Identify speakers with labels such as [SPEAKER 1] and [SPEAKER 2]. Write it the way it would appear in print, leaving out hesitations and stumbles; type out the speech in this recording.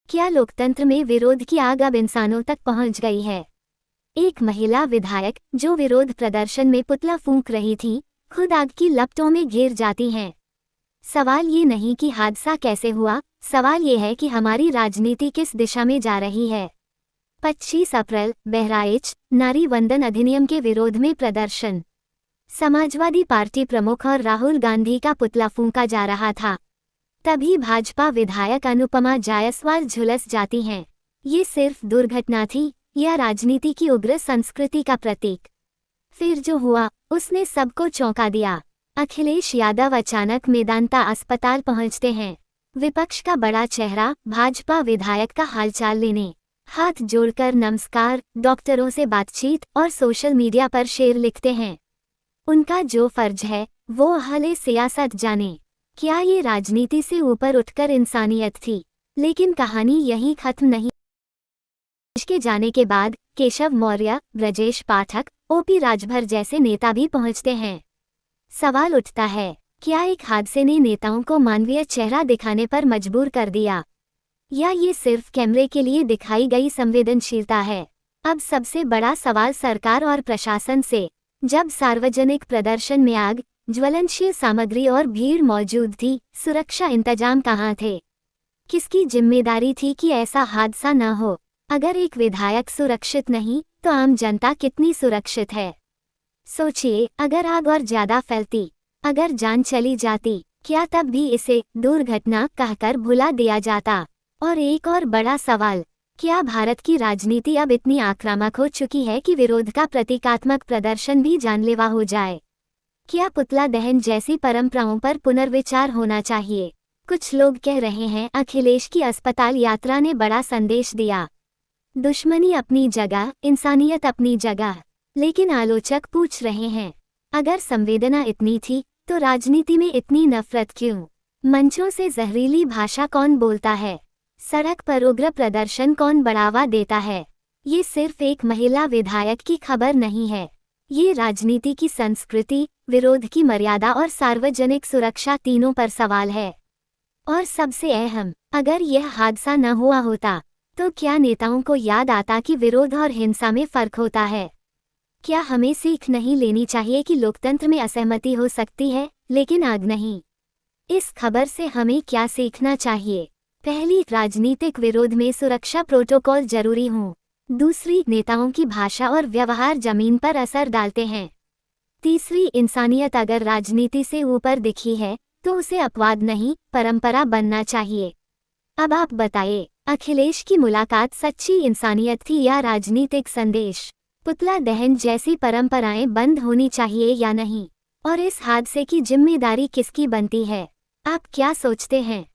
[SPEAKER 1] क्या लोकतंत्र में विरोध की आग अब इंसानों तक पहुंच गई है? एक महिला विधायक जो विरोध प्रदर्शन में पुतला फूंक रही थी, खुद आग की लपटों में घिर जाती हैं। सवाल ये नहीं कि हादसा कैसे हुआ, सवाल ये है कि हमारी राजनीति किस दिशा में जा रही है। 25 अप्रैल, बहराइच, नारी वंदन अधिनियम के विरोध में प्रदर्शन। समाजवादी पार्टी प्रमुख और राहुल गांधी का पुतला फूंका जा रहा था। तभी भाजपा विधायक अनुपमा जायसवाल झुलस जाती हैं। ये सिर्फ दुर्घटना थी या राजनीति की उग्र संस्कृति का प्रतीक? फिर जो हुआ उसने सबको चौंका दिया। अखिलेश यादव अचानक मेदांता अस्पताल पहुंचते हैं। विपक्ष का बड़ा चेहरा भाजपा विधायक का हालचाल लेने, हाथ जोड़कर नमस्कार, डॉक्टरों से बातचीत और सोशल मीडिया पर शेर लिखते हैं। उनका जो फर्ज है वो अहले सियासत जाने। क्या ये राजनीति से ऊपर उठकर इंसानियत थी? लेकिन कहानी यहीं खत्म नहीं। के जाने के बाद केशव मौर्य, ब्रजेश पाठक, ओपी राजभर जैसे नेता भी पहुंचते हैं। सवाल उठता है, क्या एक हादसे ने नेताओं को मानवीय चेहरा दिखाने पर मजबूर कर दिया, या ये सिर्फ कैमरे के लिए दिखाई गई संवेदनशीलता है? अब सबसे बड़ा सवाल सरकार और प्रशासन से। जब सार्वजनिक प्रदर्शन में आग, ज्वलनशील सामग्री और भीड़ मौजूद थी, सुरक्षा इंतजाम कहाँ थे? किसकी जिम्मेदारी थी कि ऐसा हादसा न हो? अगर एक विधायक सुरक्षित नहीं तो आम जनता कितनी सुरक्षित है? सोचिए, अगर आग और ज्यादा फैलती, अगर जान चली जाती, क्या तब भी इसे दुर्घटना कहकर भुला दिया जाता? और एक और बड़ा सवाल, क्या भारत की राजनीति अब इतनी आक्रामक हो चुकी है कि विरोध का प्रतीकात्मक प्रदर्शन भी जानलेवा हो जाए? क्या पुतला दहन जैसी परंपराओं पर पुनर्विचार होना चाहिए? कुछ लोग कह रहे हैं अखिलेश की अस्पताल यात्रा ने बड़ा संदेश दिया। दुश्मनी अपनी जगह, इंसानियत अपनी जगह। लेकिन आलोचक पूछ रहे हैं, अगर संवेदना इतनी थी तो राजनीति में इतनी नफरत क्यों? मंचों से जहरीली भाषा कौन बोलता है? सड़क पर उग्र प्रदर्शन कौन बढ़ावा देता है? ये सिर्फ एक महिला विधायक की खबर नहीं है। ये राजनीति की संस्कृति, विरोध की मर्यादा और सार्वजनिक सुरक्षा तीनों पर सवाल है। और सबसे अहम, अगर यह हादसा न हुआ होता तो क्या नेताओं को याद आता कि विरोध और हिंसा में फर्क होता है? क्या हमें सीख नहीं लेनी चाहिए कि लोकतंत्र में असहमति हो सकती है लेकिन आग नहीं? इस खबर से हमें क्या सीखना चाहिए? पहली, राजनीतिक विरोध में सुरक्षा प्रोटोकॉल जरूरी हों। दूसरी, नेताओं की भाषा और व्यवहार जमीन पर असर डालते हैं। तीसरी, इंसानियत अगर राजनीति से ऊपर दिखी है तो उसे अपवाद नहीं, परंपरा बनना चाहिए। अब आप बताइए, अखिलेश की मुलाकात सच्ची इंसानियत थी या राजनीतिक संदेश? पुतला दहन जैसी परंपराएं बंद होनी चाहिए या नहीं? और इस हादसे की जिम्मेदारी किसकी बनती है? आप क्या सोचते हैं?